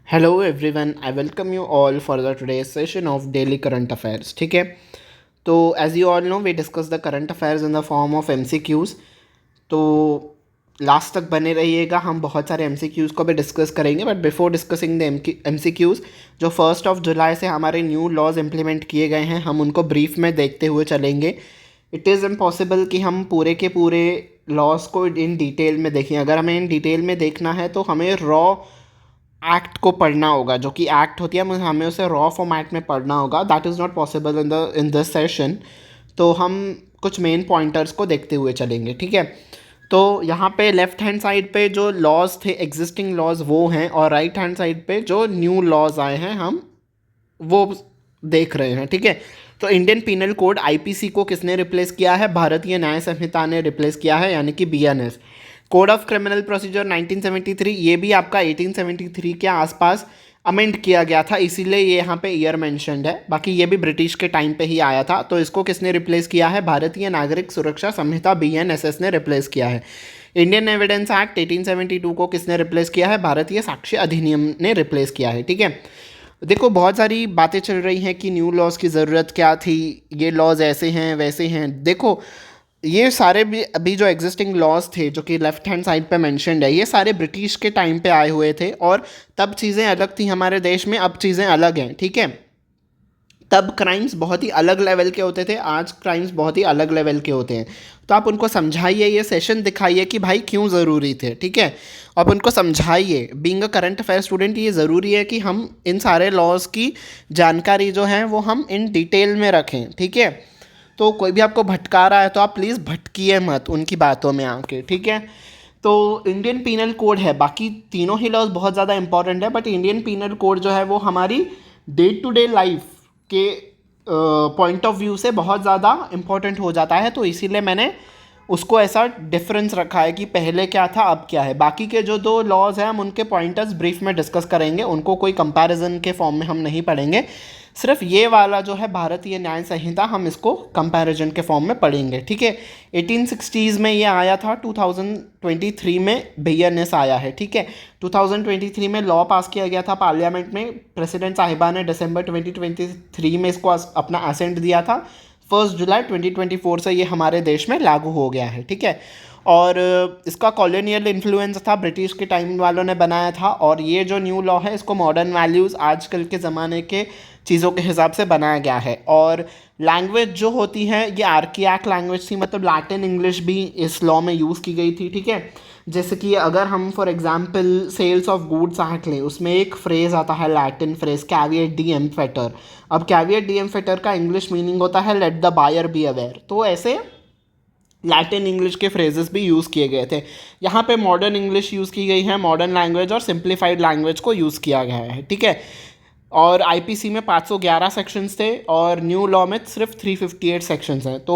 Hello everyone, I welcome you all for the today's session of daily current affairs. ठीक है, तो as you all know we discuss the current affairs in the form of MCQs. तो last तक बने रहिएगा, हम बहुत सारे एमसीक्यूज़ को भी डिस्कस करेंगे। But before discussing the MCQs, जो 1 जुलाई से हमारे न्यू लॉज इम्प्लीमेंट किए गए हैं, हम उनको ब्रीफ में देखते हुए चलेंगे। इट इज़ इम्पॉसिबल कि हम पूरे के पूरे लॉज को इन डिटेल में देखें। अगर हमें इन डिटेल में देखना है तो हमें रॉ एक्ट को पढ़ना होगा, जो कि एक्ट होती है, हमें उसे रॉ फॉर्मेट में पढ़ना होगा। That is not possible in this session. तो हम कुछ मेन पॉइंटर्स को देखते हुए चलेंगे। ठीक है, तो यहाँ पे लेफ्ट हैंड साइड पे जो लॉज थे, एग्जिस्टिंग लॉज, वो हैं, और राइट हैंड साइड पे जो न्यू लॉज आए हैं हम वो देख रहे हैं। ठीक है, तो इंडियन पीनल कोड आईपीसी को किसने रिप्लेस किया है? भारतीय न्याय संहिता ने रिप्लेस किया है, यानी कि BNS. Code of criminal procedure 1973, ये भी आपका 1873 के आसपास अमेंड किया गया था, इसीलिए ये यहाँ पे ईयर मेंशन्ड है। बाकी ये भी ब्रिटिश के टाइम पे ही आया था। तो इसको किसने रिप्लेस किया है? भारतीय नागरिक सुरक्षा संहिता बीएनएसएस ने रिप्लेस किया है। इंडियन एविडेंस एक्ट 1872 को किसने रिप्लेस किया है? भारतीय साक्ष्य अधिनियम ने रिप्लेस किया है। ठीक है, देखो बहुत सारी बातें चल रही हैं कि न्यू लॉज की ज़रूरत क्या थी, ये लॉज ऐसे हैं वैसे हैं। देखो ये सारे भी अभी जो एग्जिस्टिंग लॉज थे, जो कि लेफ्ट हैंड साइड पे मेंशन्ड है, ये सारे ब्रिटिश के टाइम पे आए हुए थे, और तब चीज़ें अलग थी हमारे देश में, अब चीज़ें अलग हैं। ठीक है, तब क्राइम्स बहुत ही अलग लेवल के होते थे, आज क्राइम्स बहुत ही अलग लेवल के होते हैं। तो आप उनको समझाइए, ये सेशन दिखाइए कि भाई क्यों ज़रूरी थे। ठीक है, आप उनको समझाइए। Being a current affair student, ये ज़रूरी है कि हम इन सारे लॉज की जानकारी जो है वो हम इन डिटेल में रखें। ठीक है, तो कोई भी आपको भटका रहा है तो आप प्लीज़ भटकिए मत उनकी बातों में आके। ठीक है, तो इंडियन पीनल कोड है, बाकी तीनों ही लॉज बहुत ज़्यादा इंपॉर्टेंट है, बट इंडियन पीनल कोड जो है वो हमारी डे टू डे लाइफ के पॉइंट ऑफ व्यू से बहुत ज़्यादा इम्पॉर्टेंट हो जाता है। तो इसीलिए मैंने उसको ऐसा डिफरेंस रखा है कि पहले क्या था अब क्या है। बाकी के जो 2 लॉज हैं हम उनके पॉइंटर्स ब्रीफ में डिस्कस करेंगे, उनको कोई कंपैरिजन के फॉर्म में हम नहीं पढ़ेंगे। सिर्फ ये वाला जो है भारतीय न्याय संहिता, हम इसको कंपैरिजन के फॉर्म में पढ़ेंगे। ठीक है, 1860s में ये आया था, 2023 में बीएनएस आया है। ठीक है, 2023 में लॉ पास किया गया था पार्लियामेंट में, प्रेसिडेंट साहिबा ने दिसंबर 2023 में इसको अपना असेंट दिया था। 1 जुलाई 2024 से ये हमारे देश में लागू हो गया है। ठीक है, और इसका कॉलोनियल इन्फ्लुएंस था, ब्रिटिश के टाइम वालों ने बनाया था, और ये जो न्यू लॉ है इसको मॉडर्न वैल्यूज़, आजकल के ज़माने के चीज़ों के हिसाब से बनाया गया है। और लैंग्वेज जो होती है ये आर्कियाक लैंग्वेज थी, मतलब लैटिन इंग्लिश भी इस लॉ में यूज़ की गई थी। ठीक है, जैसे कि अगर हम for example sales of goods act लें, उसमें एक फ्रेज़ आता है, Latin phrase caveat emptor. अब कैविएट डीएम फेटर का इंग्लिश मीनिंग होता है let the buyer be aware. तो ऐसे लैटिन इंग्लिश के फ्रेजेस भी यूज़ किए गए थे। यहाँ पे मॉडर्न इंग्लिश यूज़ की गई है, मॉडर्न लैंग्वेज और सिंप्लीफाइड लैंग्वेज को यूज़ किया गया है। ठीक है, और आईपीसी में 511 सेक्शंस थे और न्यू लॉ में सिर्फ 358 सेक्शंस हैं। तो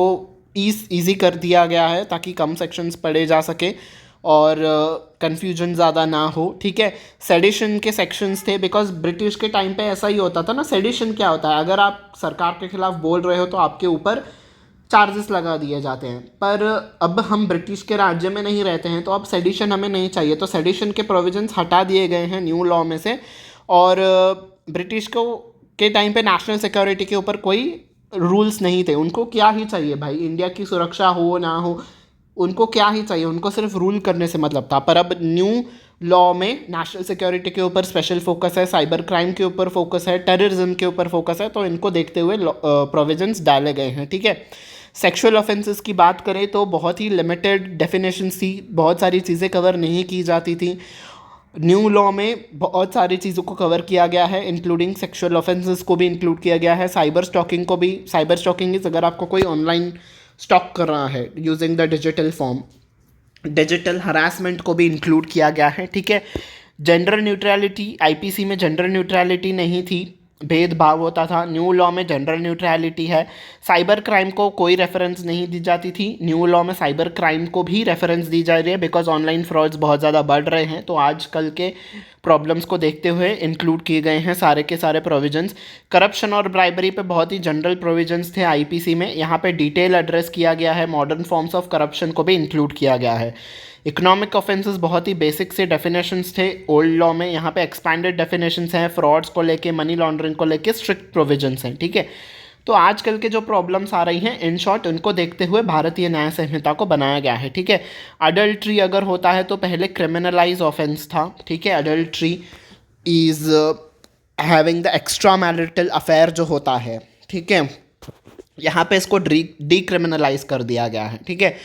ईजी कर दिया गया है ताकि कम सेक्शंस पढ़े जा सके और कन्फ्यूजन ज़्यादा ना हो। ठीक है, सेडिशन के सेक्शंस थे, बिकॉज ब्रिटिश के टाइम पे ऐसा ही होता था ना। सेडिशन क्या होता है? अगर आप सरकार के खिलाफ बोल रहे हो तो आपके ऊपर चार्जेस लगा दिए जाते हैं। पर अब हम ब्रिटिश के राज्य में नहीं रहते हैं, तो अब सेडिशन हमें नहीं चाहिए, तो सेडिशन के प्रोविजंस हटा दिए गए हैं न्यू लॉ में से। और ब्रिटिश को के टाइम पे नेशनल सिक्योरिटी के ऊपर कोई रूल्स नहीं थे। उनको क्या ही चाहिए भाई, इंडिया की सुरक्षा हो ना हो, उनको क्या ही चाहिए, उनको सिर्फ रूल करने से मतलब था। पर अब न्यू लॉ में नेशनल सिक्योरिटी के ऊपर स्पेशल फोकस है, साइबर क्राइम के ऊपर फोकस है, टेररिज्म के ऊपर फोकस है, तो इनको देखते हुए प्रोविजंस डाले गए हैं। ठीक है, सेक्सुअल ऑफेंसेस की बात करें तो बहुत ही लिमिटेड डेफिनेशन थी, बहुत सारी चीज़ें कवर नहीं की जाती थी। न्यू लॉ में बहुत सारी चीज़ों को कवर किया गया है, इंक्लूडिंग सेक्सुअल ऑफेंसेस को भी इंक्लूड किया गया है, साइबर स्टॉकिंग को भी। साइबर स्टॉकिंग इज अगर आपको कोई ऑनलाइन स्टॉक कर रहा है using the digital form. Digital harassment को भी इंक्लूड किया गया है। ठीक है, जेंडर न्यूट्रलिटी, आईपीसी में जेंडर न्यूट्रलिटी नहीं थी, भेदभाव होता था। न्यू लॉ में जेंडर न्यूट्रलिटी है। साइबर क्राइम को कोई रेफरेंस नहीं दी जाती थी, न्यू लॉ में साइबर क्राइम को भी रेफरेंस दी जा रही है, बिकॉज ऑनलाइन फ्रॉड्स बहुत ज़्यादा बढ़ रहे हैं। तो आजकल के प्रॉब्लम्स को देखते हुए इंक्लूड किए गए हैं सारे के सारे प्रोविजंस। करप्शन और ब्राइबरी पे बहुत ही जनरल प्रोविजंस थे आईपीसी में, यहाँ पे डिटेल एड्रेस किया गया है, मॉडर्न फॉर्म्स ऑफ करप्शन को भी इंक्लूड किया गया है। इकोनॉमिक ऑफेंसेस बहुत ही बेसिक से डेफिनेशंस थे ओल्ड लॉ में, यहाँ पे एक्सपैंडेड डेफिनेशंस हैं, फ्रॉड्स को लेके, मनी लॉन्ड्रिंग को लेके स्ट्रिक्ट प्रोविजंस हैं, ठीक है। तो आजकल के जो प्रॉब्लम्स आ रही हैं इन शॉर्ट उनको देखते हुए भारतीय न्याय संहिता को बनाया गया है, ठीक है। अडल्ट्री अगर होता है तो पहले क्रिमिनलाइज ऑफेंस था, ठीक है। Adultery is having the extra marital affair जो होता है, ठीक है, यहाँ पे इसको डीक्रिमिनलाइज कर दिया गया है, ठीक है।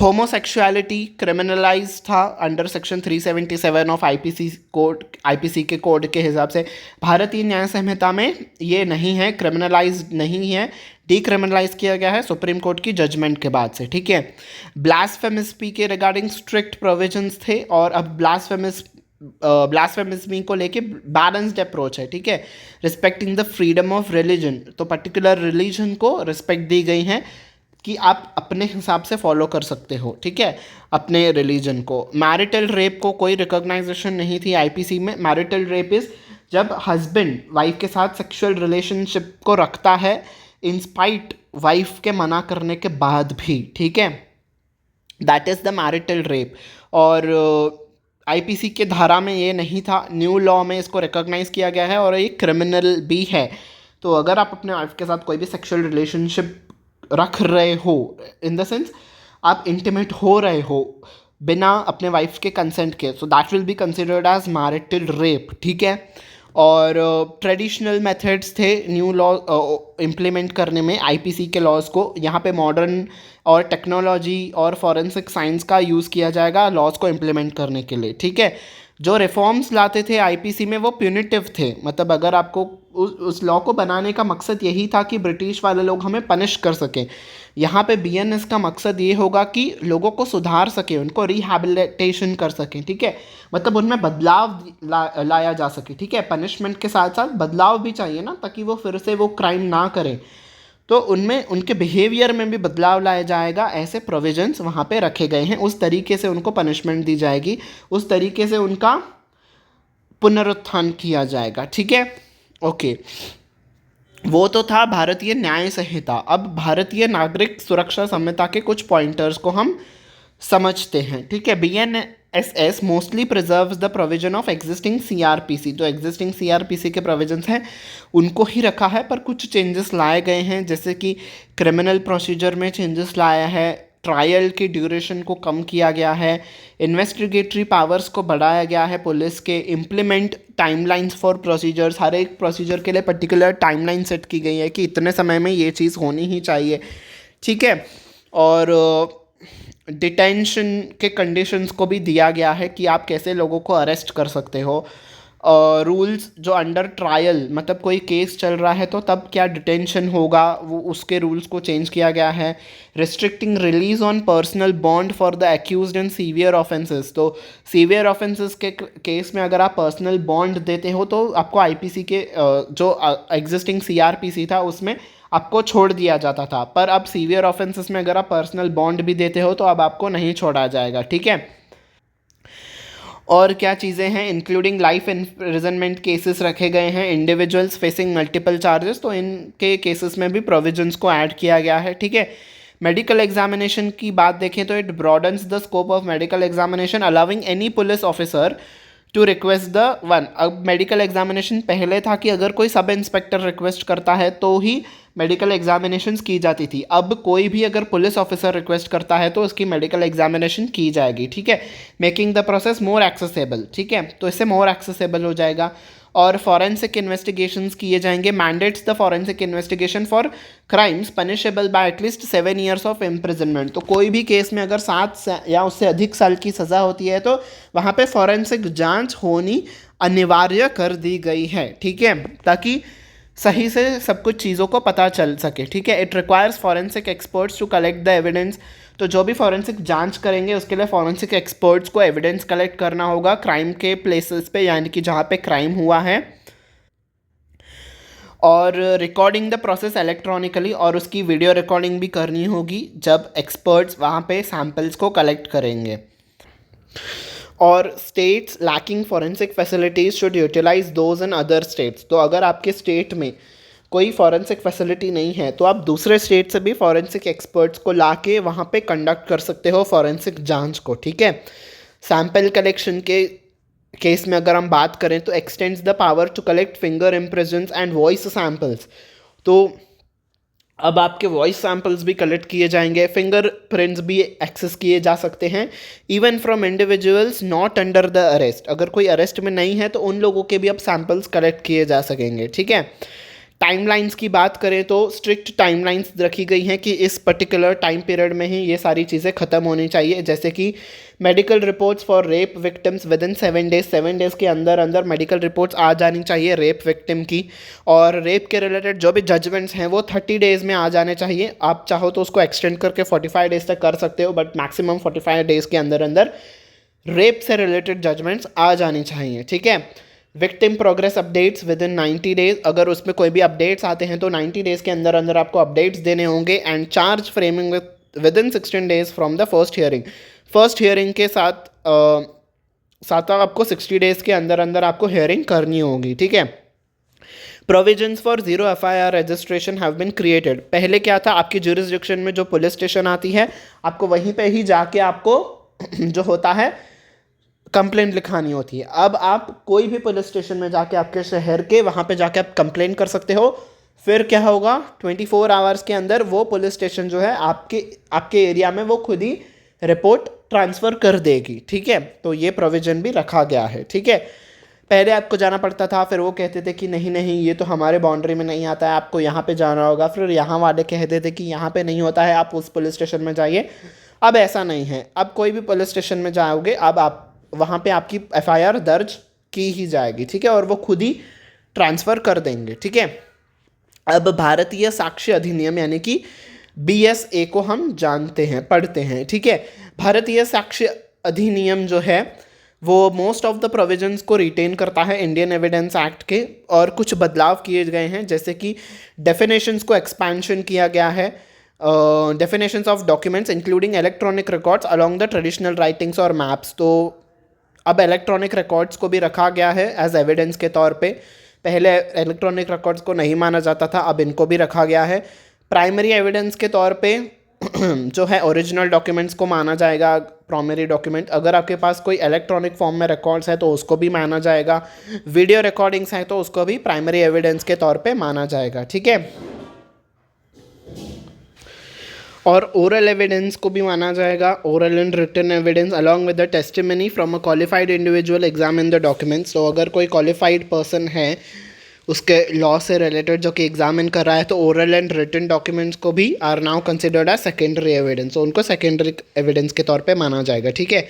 होमोसेक्सुअलिटी क्रिमिनलाइज था under section 377 of IPC code, IPC के कोड के हिसाब से। भारतीय न्याय संहिता में ये नहीं है, क्रिमिनलाइज नहीं है, डीक्रिमिनलाइज किया गया है सुप्रीम कोर्ट की जजमेंट के बाद से, ठीक है। ब्लास्फेमिस्मी के रिगार्डिंग स्ट्रिक्ट प्रोविजंस थे और अब ब्लास्फेमिज्म को लेके बैलेंस्ड अप्रोच है, ठीक है। Respecting the freedom of religion, तो पर्टिकुलर रिलीजन को रिस्पेक्ट दी गई है कि आप अपने हिसाब से फॉलो कर सकते हो, ठीक है, अपने रिलीजन को। मैरिटल रेप को कोई रिकॉग्नाइजेशन नहीं थी आईपीसी में। मैरिटल रेप इज जब हस्बैंड वाइफ के साथ सेक्सुअल रिलेशनशिप को रखता है इंस्पाइट वाइफ के मना करने के बाद भी, ठीक है, that is the marital rape. और आईपीसी के धारा में ये नहीं था, न्यू लॉ में इसको रिकॉग्नाइज किया गया है और ये क्रिमिनल भी है। तो अगर आप अपने वाइफ के साथ कोई भी सेक्सुअल रिलेशनशिप रख रहे हो, इन द सेंस आप इंटीमेट हो रहे हो बिना अपने वाइफ के कंसेंट के, so that will be considered as marital rape, ठीक है। और ट्रेडिशनल मेथड्स थे न्यू लॉ इम्प्लीमेंट करने में आईपीसी के लॉज को। यहाँ पे मॉडर्न और टेक्नोलॉजी और फॉरेंसिक साइंस का यूज़ किया जाएगा लॉज को इम्प्लीमेंट करने के लिए, ठीक है। जो रिफॉर्म्स लाते थे आईपीसी में वो प्यूनिटिव थे, मतलब अगर आपको उस लॉ को बनाने का मकसद यही था कि ब्रिटिश वाले लोग हमें पनिश कर सकें। यहाँ पे बीएनएस का मकसद ये होगा कि लोगों को सुधार सके, उनको रिहैबिलिटेशन कर सकें, ठीक है, मतलब उनमें बदलाव लाया जा सके, ठीक है। पनिशमेंट के साथ साथ बदलाव भी चाहिए ना, ताकि वो फिर से वो क्राइम ना करें, तो उनमें उनके बिहेवियर में भी बदलाव लाया जाएगा। ऐसे प्रोविजंस वहाँ पे रखे गए हैं, उस तरीके से उनको पनिशमेंट दी जाएगी, उस तरीके से उनका पुनरुत्थान किया जाएगा, ठीक है। ओके, वो तो था भारतीय न्याय संहिता। अब भारतीय नागरिक सुरक्षा संहिता के कुछ पॉइंटर्स को हम समझते हैं, ठीक है। BNSS mostly preserves the provision of existing CrPC, तो एग्जिस्टिंग सीआरपीसी के प्रोविजंस हैं उनको ही रखा है, पर कुछ चेंजेस लाए गए हैं, जैसे कि क्रिमिनल प्रोसीजर में चेंजेस लाया है, ट्रायल की ड्यूरेशन को कम किया गया है, इन्वेस्टिगेटरी पावर्स को बढ़ाया गया है पुलिस के, इम्प्लीमेंट टाइमलाइंस फॉर प्रोसीजर्स, हर एक प्रोसीजर के लिए पर्टिकुलर टाइमलाइन सेट की गई है कि इतने समय में ये चीज़ होनी ही चाहिए, ठीक है। और डिटेंशन के कंडीशंस को भी दिया गया है कि आप कैसे लोगों को अरेस्ट कर सकते हो। रूल्स जो अंडर ट्रायल, मतलब कोई केस चल रहा है तो तब क्या डिटेंशन होगा, वो उसके रूल्स को चेंज किया गया है। Restricting release on personal bond for the accused in severe offences, तो सीवियर ऑफेंसेस के केस में अगर आप पर्सनल बॉन्ड देते हो तो आपको आईपीसी के जो एग्जिस्टिंग सीआरपीसी था उसमें आपको छोड़ दिया जाता था, पर अब सीवियर ऑफेंसेस में अगर आप पर्सनल बॉन्ड भी देते हो तो अब आपको नहीं छोड़ा जाएगा, ठीक है। और क्या चीज़ें हैं, इंक्लूडिंग लाइफ इम्प्रिजनमेंट केसेस रखे गए हैं, इंडिविजुअल्स फेसिंग मल्टीपल चार्जेस, तो इनके केसेस में भी प्रोविजंस को ऐड किया गया है, ठीक है। मेडिकल एग्जामिनेशन की बात देखें तो it broadens the scope of medical examination allowing any police officer to request the one. अब मेडिकल एग्जामिनेशन पहले था कि अगर कोई सब इंस्पेक्टर रिक्वेस्ट करता है तो ही मेडिकल एग्जामिनेशंस की जाती थी, अब कोई भी अगर पुलिस ऑफिसर रिक्वेस्ट करता है तो उसकी मेडिकल एग्जामिनेशन की जाएगी, ठीक है, making the process more accessible, ठीक है, तो इससे मोर एक्सेसिबल हो जाएगा। और फॉरेंसिक इन्वेस्टिगेशंस किए जाएंगे, mandates the forensic investigation for crimes punishable bye at least 7 years of imprisonment, तो कोई भी केस में अगर 7 या उससे अधिक साल की सज़ा होती है तो वहाँ पे फॉरेंसिक जांच होनी अनिवार्य कर दी गई है, ठीक है, ताकि सही से सब कुछ चीज़ों को पता चल सके, ठीक है। It requires forensic experts to collect the evidence, तो जो भी फॉरेंसिक जांच करेंगे उसके लिए फॉरेंसिक एक्सपर्ट्स को एविडेंस कलेक्ट करना होगा क्राइम के प्लेसेस पे, यानी कि जहाँ पे क्राइम हुआ है, और रिकॉर्डिंग द प्रोसेस इलेक्ट्रॉनिकली, और उसकी वीडियो रिकॉर्डिंग भी करनी होगी जब एक्सपर्ट्स वहाँ पे सैम्पल्स को कलेक्ट करेंगे। और states lacking forensic facilities should utilise those in other states, तो अगर आपके स्टेट में कोई फॉरेंसिक फैसिलिटी नहीं है तो आप दूसरे स्टेट से भी फॉरेंसिक एक्सपर्ट्स को ला के वहाँ पे कंडक्ट कर सकते हो फॉरेंसिक जांच को, ठीक है। सैंपल कलेक्शन के केस में अगर हम बात करें तो extends the power to collect finger impressions and voice samples. तो अब आपके वॉइस सैंपल्स भी कलेक्ट किए जाएंगे, फिंगर प्रिंट्स भी एक्सेस किए जा सकते हैं, even from individuals not under the arrest. अगर कोई अरेस्ट में नहीं है तो उन लोगों के भी अब सैंपल्स कलेक्ट किए जा सकेंगे, ठीक है। टाइमलाइंस की बात करें तो स्ट्रिक्ट टाइमलाइंस रखी गई हैं कि इस पर्टिकुलर टाइम पीरियड में ही ये सारी चीज़ें ख़त्म होनी चाहिए, जैसे कि medical reports for rape victims with in 7 days के अंदर अंदर मेडिकल रिपोर्ट्स आ जानी चाहिए रेप विक्टिम की। और रेप के रिलेटेड जो भी जजमेंट्स हैं वो 30 डेज़ में आ जाने चाहिए। आप चाहो तो उसको एक्सटेंड करके 45 डेज़ तक कर सकते हो, बट मैक्सिमम 45 डेज़ के अंदर अंदर रेप से रिलेटेड जजमेंट्स आ जानी चाहिए, ठीक है। Victim progress updates with in 90 days, अगर उसमें कोई भी अपडेट्स आते हैं तो 90 डेज़ के अंदर अंदर आपको अपडेट्स देने होंगे। And charge framing with in 16 days from the first hearing. First hearing के साथ आपको 60 डेज़ के अंदर अंदर आपको हियरिंग करनी होगी, ठीक है। Provisions for zero FIR registration have been created. पहले क्या था, आपकी ज्यूरिसडिक्शन में जो पुलिस स्टेशन आती है आपको वहीं पे ही जाके आपको जो होता है कंप्लेंट लिखानी होती है। अब आप कोई भी पुलिस स्टेशन में जाके आपके शहर के वहाँ पे जाके आप कंप्लेंट कर सकते हो। फिर क्या होगा, 24 आवर्स के अंदर वो पुलिस स्टेशन जो है आपके एरिया में वो खुद ही रिपोर्ट ट्रांसफ़र कर देगी, ठीक है। तो ये प्रोविज़न भी रखा गया है, ठीक है। पहले आपको जाना पड़ता था, फिर वो कहते थे कि नहीं नहीं ये तो हमारे बाउंड्री में नहीं आता है, आपको यहाँ पे जाना होगा। फिर यहाँ वाले कहते थे कि यहाँ पे नहीं होता है, आप उस पुलिस स्टेशन में जाइए। अब ऐसा नहीं है, अब कोई भी पुलिस स्टेशन में जाओगे अब आप वहाँ पे आपकी FIR दर्ज की ही जाएगी, ठीक है, और वो खुद ही ट्रांसफ़र कर देंगे, ठीक है। अब भारतीय साक्ष्य अधिनियम यानी कि BSA को हम जानते हैं, पढ़ते हैं, ठीक है। भारतीय साक्ष्य अधिनियम जो है वो मोस्ट ऑफ द प्रोविजंस को रिटेन करता है इंडियन एविडेंस एक्ट के, और कुछ बदलाव किए गए हैं, जैसे कि डेफिनेशंस को एक्सपेंशन किया गया है। Definitions of documents including electronic records along the traditional writings और मैप्स। तो अब इलेक्ट्रॉनिक रिकॉर्ड्स को भी रखा गया है एज एविडेंस के तौर पे। पहले इलेक्ट्रॉनिक रिकॉर्ड्स को नहीं माना जाता था, अब इनको भी रखा गया है। प्राइमरी एविडेंस के तौर पे जो है ओरिजिनल डॉक्यूमेंट्स को माना जाएगा प्राइमरी डॉक्यूमेंट। अगर आपके पास कोई इलेक्ट्रॉनिक फॉर्म में रिकॉर्ड्स है तो उसको भी माना जाएगा। वीडियो रिकॉर्डिंग्स हैं तो उसको भी प्राइमरी एविडेंस के तौर पे माना जाएगा, ठीक है। और ओरल एविडेंस को भी माना जाएगा, oral and written evidence along with the testimony from a qualified individual examine the documents. तो अगर कोई क्वालिफाइड पर्सन है उसके लॉ से रिलेटेड जो कि एग्जामिन कर रहा है तो ओरल एंड रिटन डॉक्यूमेंट्स को भी are now considered as secondary evidence, तो उनको सेकेंडरी एविडेंस के तौर पे माना जाएगा, ठीक है।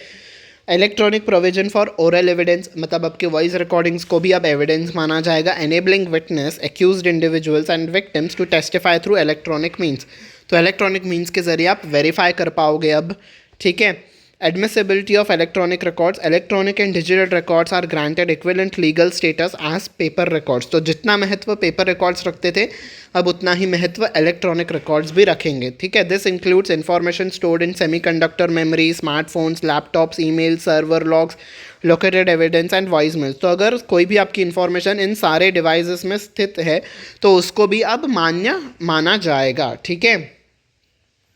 Electronic provision for oral evidence, मतलब आपके वॉइस रिकॉर्डिंग्स को भी अब एविडेंस माना जाएगा। Enabling witness accused individuals and victims to testify through electronic means. तो इलेक्ट्रॉनिक मीन्स के जरिए आप वेरीफाई कर पाओगे अब, ठीक है। Admissibility of electronic records, electronic and digital records are granted equivalent legal status as paper records. तो जितना महत्व पेपर रिकॉर्ड्स रखते थे अब उतना ही महत्व इलेक्ट्रॉनिक रिकॉर्ड्स भी रखेंगे, ठीक है। This includes information stored in semiconductor memory, smartphones, laptops, email, server logs, located evidence and voice mails. तो अगर कोई भी आपकी इन्फॉर्मेशन इन सारे डिवाइसेस में स्थित है तो उसको भी अब मान्य माना जाएगा, ठीक है।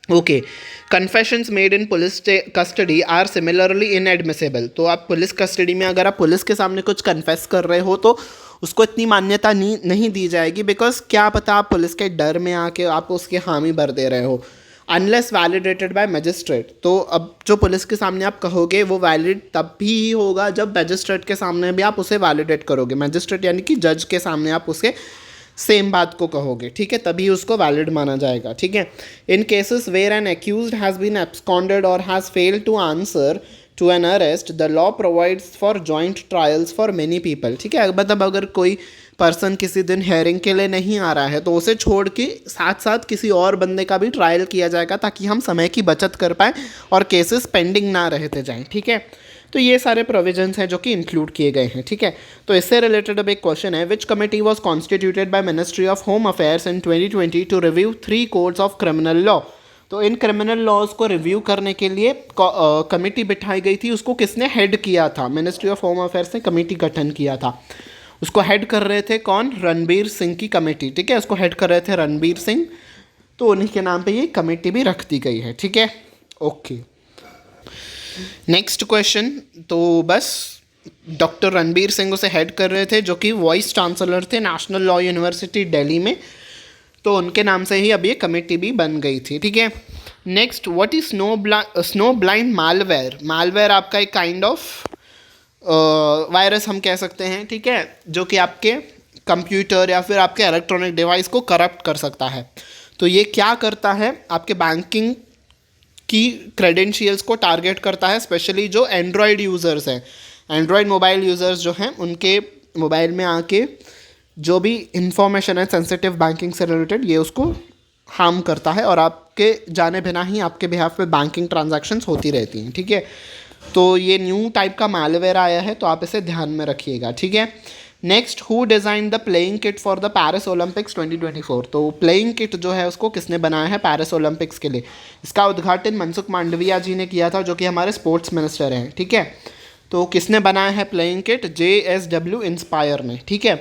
Okay, confessions made in police custody are similarly inadmissible. तो आप पुलिस कस्टडी में अगर आप पुलिस के सामने कुछ कन्फेस कर रहे हो तो उसको इतनी मान्यता नहीं दी जाएगी, बिकॉज क्या पता आप पुलिस के डर में आके आप उसके हामी भर दे रहे हो, अनलेस वैलिडेटेड बाय मजिस्ट्रेट। तो अब जो पुलिस के सामने आप कहोगे वो वैलिड तब भी होगा जब मजिस्ट्रेट के सामने भी आप उसे वैलिडेट करोगे। मजिस्ट्रेट यानी कि जज के सामने आप उसे सेम बात को कहोगे, ठीक है, तभी उसको वैलिड माना जाएगा, ठीक है। In cases where an accused has been absconded और has failed to answer to an arrest the law provides for joint trials for many people, ठीक है। मतलब अगर कोई पर्सन किसी दिन हेयरिंग के लिए नहीं आ रहा है तो उसे छोड़ के साथ साथ किसी और बंदे का भी ट्रायल किया जाएगा ताकि हम समय की बचत कर पाएँ और केसेस पेंडिंग ना रहते जाएँ, ठीक है। तो ये सारे प्रोविजंस हैं जो कि इंक्लूड किए गए हैं, ठीक है। तो इससे रिलेटेड अब एक क्वेश्चन है, which committee was constituted by ministry of home affairs in 2020 to review 3 codes of criminal law. तो इन क्रिमिनल लॉज को रिव्यू करने के लिए कमेटी बिठाई गई थी, उसको किसने हेड किया था? मिनिस्ट्री ऑफ होम अफेयर्स ने कमेटी गठन किया था। उसको हेड कर रहे थे कौन? रणबीर सिंह की कमेटी, ठीक है, उसको हेड कर रहे थे रणबीर सिंह, तो उन्हीं के नाम पे ये कमेटी भी रख दी गई है, ठीक है। Okay, next question. तो बस डॉक्टर रणबीर सिंह उसे हेड कर रहे थे, जो कि वाइस चांसलर थे नेशनल लॉ यूनिवर्सिटी दिल्ली में, तो उनके नाम से ही अब ये कमेटी भी बन गई थी, ठीक है। Next, what is snow blind malware? Malware आपका एक काइंड ऑफ वायरस हम कह सकते हैं, ठीक है, जो कि आपके कंप्यूटर या फिर आपके इलेक्ट्रॉनिक डिवाइस को करप्ट कर सकता है। तो ये क्या करता है? आपके बैंकिंग की क्रेडेंशियल्स को टारगेट करता है, स्पेशली जो एंड्रॉयड यूज़र्स हैं, एंड्रॉयड मोबाइल यूज़र्स जो हैं, उनके मोबाइल में आके जो भी इंफॉर्मेशन है सेंसिटिव बैंकिंग से रिलेटेड, ये उसको हार्म करता है और आपके जाने बिना ही आपके बिहाफ पे बैंकिंग ट्रांजैक्शंस होती रहती हैं, ठीक है। तो ये न्यू टाइप का मालवेयर आया है, तो आप इसे ध्यान में रखिएगा, ठीक है। Next, who design the playing kit for the Paris Olympics 2024? तो प्लेइंग किट जो है उसको किसने बनाया है पेरिस ओलंपिक्स के लिए? इसका उद्घाटन मनसुख मांडविया जी ने किया था, जो कि हमारे स्पोर्ट्स मिनिस्टर हैं, ठीक है। तो किसने बनाया है प्लेइंग किट? JSW इंस्पायर ने, ठीक है।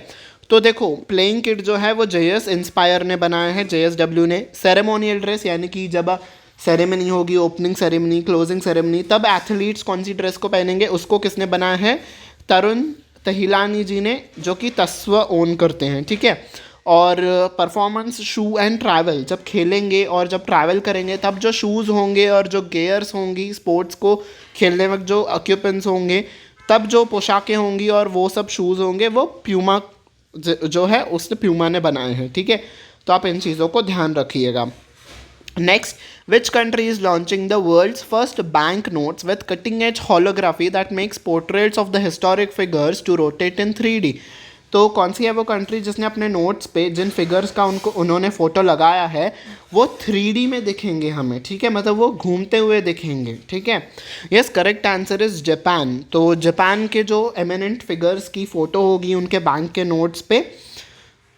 तो देखो, प्लेइंग किट जो है वो JS इंस्पायर ने बनाया है, JSW ने। सेरेमोनियल ड्रेस, यानी कि जब सेरेमनी होगी, ओपनिंग सेरेमनी, क्लोजिंग सेरेमनी, तब एथलीट्स कौन सी ड्रेस को पहनेंगे, उसको किसने बनाया है? तरुण तहिलानी जी ने, जो कि तस्व ओन करते हैं, ठीक है। और परफॉर्मेंस शू एंड ट्रैवल, जब खेलेंगे और जब ट्रैवल करेंगे तब जो शूज़ होंगे और जो गेयर्स होंगी, स्पोर्ट्स को खेलने वक्त जो इक्विपमेंट्स होंगे, तब जो पोशाकें होंगी और वो सब शूज़ होंगे, वो प्यूमा जो है उसने प्यूमा ने बनाए हैं, ठीक है। तो आप इन चीज़ों को ध्यान रखिएगा। Next, which country is launching the world's first banknotes with cutting edge holography that makes portraits of the historic figures to rotate in 3D? तो कौन सी है वो कंट्री जिसने अपने नोट्स पे जिन फिगर्स का उन्होंने फ़ोटो लगाया है वो 3D में दिखेंगे हमें, ठीक है, मतलब वो घूमते हुए दिखेंगे, ठीक है। Yes, correct answer is Japan. तो जापान के जो एमिनेंट फिगर्स की फ़ोटो होगी उनके बैंक के नोट्स पे,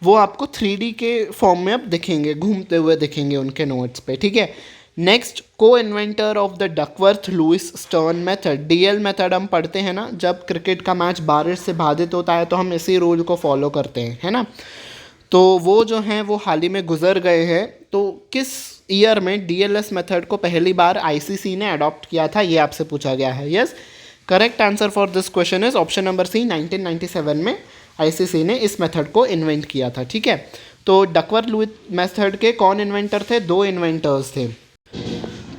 वो आपको 3D के फॉर्म में अब दिखेंगे, घूमते हुए दिखेंगे उनके नोट्स पे, ठीक है। नेक्स्ट, को inventor of the Duckworth Louis stern method, DL method हम पढ़ते हैं ना, जब क्रिकेट का मैच बारिश से बाधित होता है तो हम इसी रूल को फॉलो करते हैं, है ना। तो वो जो हैं वो हाल ही में गुजर गए हैं। तो किस ईयर में DLS मेथड को पहली बार ICC ने अडॉप्ट किया था, ये आपसे पूछा गया है। Yes, correct answer for this question is option number C, 1997 में ICC ने इस मेथड को इन्वेंट किया था, ठीक है। तो डकवर्थ लुइस मेथड के कौन इन्वेंटर थे? 2 इन्वेंटर्स थे।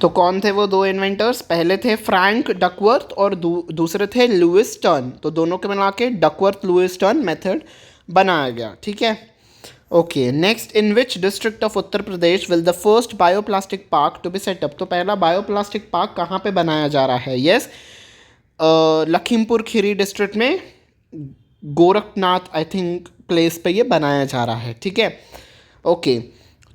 तो कौन थे वो 2 इन्वेंटर्स? पहले थे फ्रैंक डकवर्थ और दूसरे थे लुइस स्टर्न। तो दोनों के मिला के डकवर्थ लुइस स्टर्न मेथड बनाया गया, ठीक है। Okay, next, in which district of Uttar Pradesh will the first bioplastic park to be set up? तो पहला बायोप्लास्टिक पार्क कहाँ पे बनाया जा रहा है? यस, लखीमपुर खीरी डिस्ट्रिक्ट में गोरखनाथ आई थिंक प्लेस पे ये बनाया जा रहा है, ठीक है। ओके,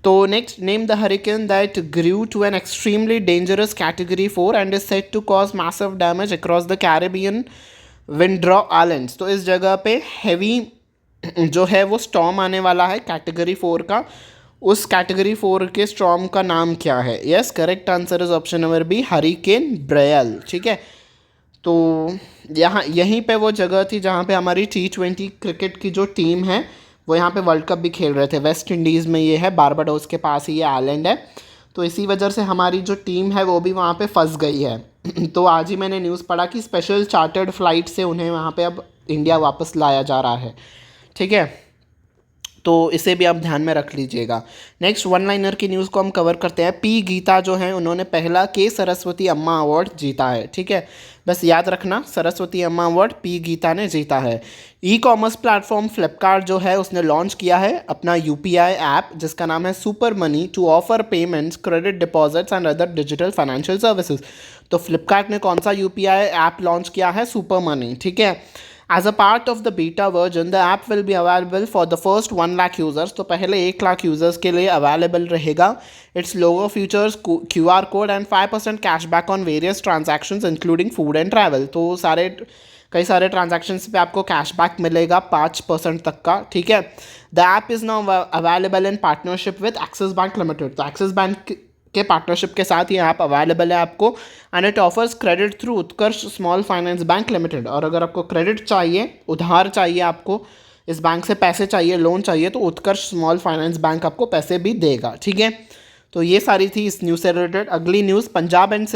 तो next, name the hurricane that grew to an extremely dangerous category 4 and is set to cause massive damage across the Caribbean Windward islands. तो इस जगह पे हैवी जो है वो स्टॉर्म आने वाला है कैटेगरी 4 का। उस कैटेगरी 4 के स्टॉर्म का नाम क्या है? Yes, correct answer is option number B, hurricane Beryl, ठीक है। तो यहीं पे वो जगह थी जहाँ पे हमारी T20 क्रिकेट की जो टीम है वो यहाँ पे वर्ल्ड कप भी खेल रहे थे। वेस्ट इंडीज़ में ये है, बारबाडोस के पास ही ये आइलैंड है। तो इसी वजह से हमारी जो टीम है वो भी वहाँ पे फंस गई है। तो आज ही मैंने न्यूज़ पढ़ा कि स्पेशल चार्टर्ड फ्लाइट से उन्हें वहाँ पे अब इंडिया वापस लाया जा रहा है, ठीक है। तो इसे भी आप ध्यान में रख लीजिएगा। नेक्स्ट, वन लाइनर की न्यूज़ को हम कवर करते हैं। P गीता जो हैं उन्होंने पहला के सरस्वती अम्मा अवार्ड जीता है, ठीक है। बस याद रखना, सरस्वती अम्मा अवार्ड P गीता ने जीता है। ई-कॉमर्स प्लेटफॉर्म फ्लिपकार्ट जो है उसने लॉन्च किया है अपना UPI ऐप जिसका नाम है super money to offer payments, credit, deposits and other digital financial services. तो फ्लिपकार्ट ने कौन सा UPI ऐप लॉन्च किया है? सुपर मनी, ठीक है। As a part of the beta version, the app will be available for the first 1 lakh users. तो पहले 1 लाख यूज़र्स के लिए अवेलेबल रहेगा। Its logo features QR code and 5% cashback on various transactions including food and travel. तो कई सारे transactions पे आपको कैशबैक मिलेगा 5% तक का, ठीक है। The app is now available in partnership with axis bank limited. तो एक्सिस बैंक के पार्टनरशिप के साथ ये ऐप अवेलेबल है आपको। And it offers credit through Utkarsh small finance bank limited. और अगर आपको क्रेडिट चाहिए, उधार चाहिए आपको इस बैंक से पैसे चाहिए, लोन चाहिए, तो उत्कर्ष स्मॉल फाइनेंस बैंक आपको पैसे भी देगा, ठीक है। तो ये सारी थी इस न्यूज़ से रिलेटेड। अगली news, Punjab and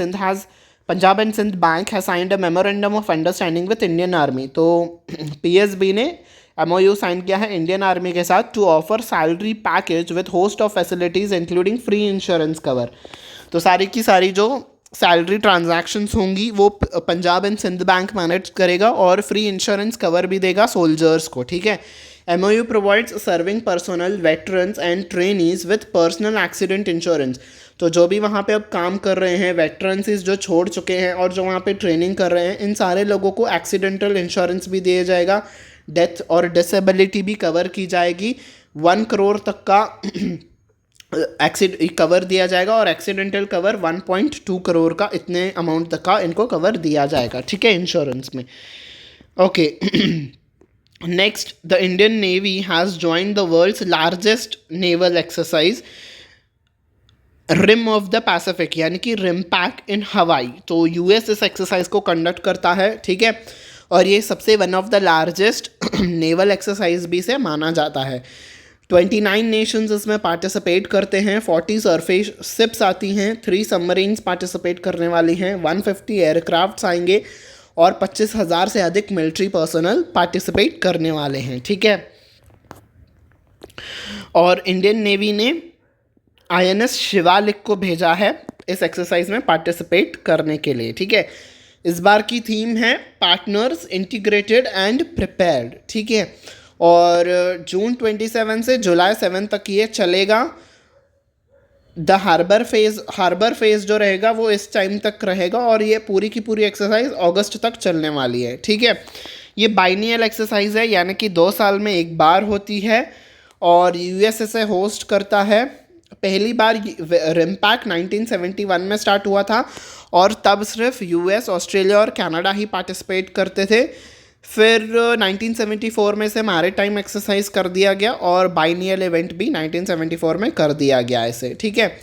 Sind Bank has signed a memorandum of understanding with Indian Army. तो पीएसबी ने एमओयू साइन किया है इंडियन आर्मी के साथ to offer salary package with host of facilities including free insurance cover. तो सारी की सारी जो सैलरी ट्रांजैक्शंस होंगी वो Punjab and Sind Bank manage करेगा और फ्री इंश्योरेंस कवर भी देगा सोल्जर्स को, ठीक है। MOU provides serving personal, veterans and trainees with personal accident insurance. तो जो भी वहाँ पे अब काम कर रहे हैं, वेटरन्स जो छोड़ चुके हैं और जो वहाँ पे ट्रेनिंग कर रहे हैं, इन सारे लोगों को एक्सीडेंटल इंश्योरेंस भी दिया जाएगा, डेथ और डिसेबिलिटी भी कवर की जाएगी, 1 करोड़ तक का कवर दिया जाएगा और एक्सीडेंटल कवर 1.2 करोड़ का, इतने अमाउंट तक का इनको कवर दिया जाएगा, ठीक है, इंश्योरेंस में। Okay, next, the Indian Navy has joined the world's largest naval exercise rim of the Pacific, यानी कि रिमपैक इन हवाई। तो यूएस इस एक्सरसाइज को कंडक्ट करता है, ठीक है, और ये सबसे one of the largest naval exercise भी से माना जाता है। 29 नेशंस इसमें पार्टिसिपेट करते हैं, 40 सरफेस शिप्स आती हैं, 3 सबमरीन्स पार्टिसिपेट करने वाली हैं, 150 एयरक्राफ्ट्स आएंगे और 25,000 से अधिक मिलिट्री पर्सनल पार्टिसिपेट करने वाले हैं, ठीक है। और इंडियन नेवी ने INS शिवालिक को भेजा है इस एक्सरसाइज में पार्टिसिपेट करने के लिए, ठीक है। इस बार की थीम है पार्टनर्स, इंटीग्रेटेड एंड प्रिपेयर्ड, ठीक है। और जून 27 से जुलाई 7 तक ये चलेगा। द हार्बर फेज जो रहेगा वो इस टाइम तक रहेगा और ये पूरी की पूरी एक्सरसाइज अगस्त तक चलने वाली है, ठीक है। ये बाइनियल एक्सरसाइज है, यानी कि 2 साल में एक बार होती है और यूएस इसे होस्ट करता है। पहली बार रिमपैक 1971 में स्टार्ट हुआ था और तब सिर्फ यूएस, ऑस्ट्रेलिया और कनाडा ही पार्टिसिपेट करते थे। फिर 1974 में से मैरीटाइम एक्सरसाइज कर दिया गया और बाइनियल इवेंट भी 1974 में कर दिया गया इसे, ठीक है।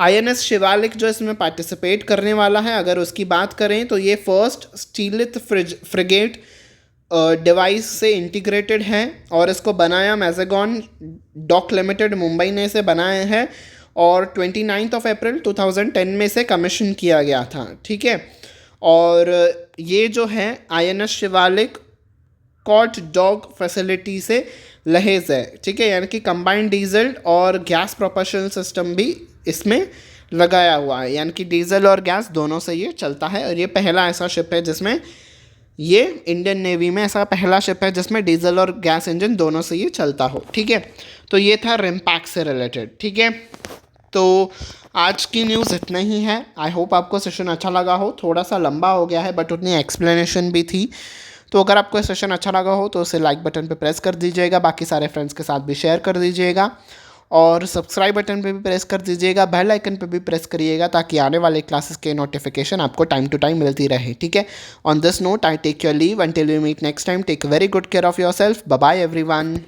INS शिवालिक जो इसमें पार्टिसिपेट करने वाला है, अगर उसकी बात करें तो ये फर्स्ट स्टीलिथ फ्रिगेट डिवाइस से इंटीग्रेटेड है और इसको बनाया मैज़ेगॉन डॉक लिमिटेड मुंबई ने इसे बनाया है और 29 अप्रैल 2010 में इसे कमीशन किया गया था, ठीक है। और ये जो है INS शिवालिक कॉट डॉग फैसिलिटी से लहेज है, ठीक है, यानी कि कंबाइंड डीजल और गैस प्रोपल्शन सिस्टम भी इसमें लगाया हुआ है, यानी कि डीजल और गैस दोनों से ये चलता है। और ये पहला ऐसा शिप है जिसमें ये इंडियन नेवी में ऐसा पहला शिप है जिसमें डीजल और गैस इंजन दोनों से ये चलता हो, ठीक है। तो ये था रिमपैक से रिलेटेड, ठीक है। तो आज की न्यूज़ इतना ही है। आई होप आपको सेशन अच्छा लगा हो, थोड़ा सा लंबा हो गया है बट उतनी एक्सप्लेनेशन भी थी। तो अगर आपको सेशन अच्छा लगा हो तो उसे लाइक बटन पे प्रेस कर दीजिएगा, बाकी सारे फ्रेंड्स के साथ भी शेयर कर दीजिएगा और सब्सक्राइब बटन पे भी प्रेस कर दीजिएगा, बेल आइकन पे भी प्रेस करिएगा ताकि आने वाले क्लासेस के नोटिफिकेशन आपको टाइम टू टाइम मिलती रहे, ठीक है। On this note I take your leave until we meet next time. Take very good care of yourself. Bye bye everyone.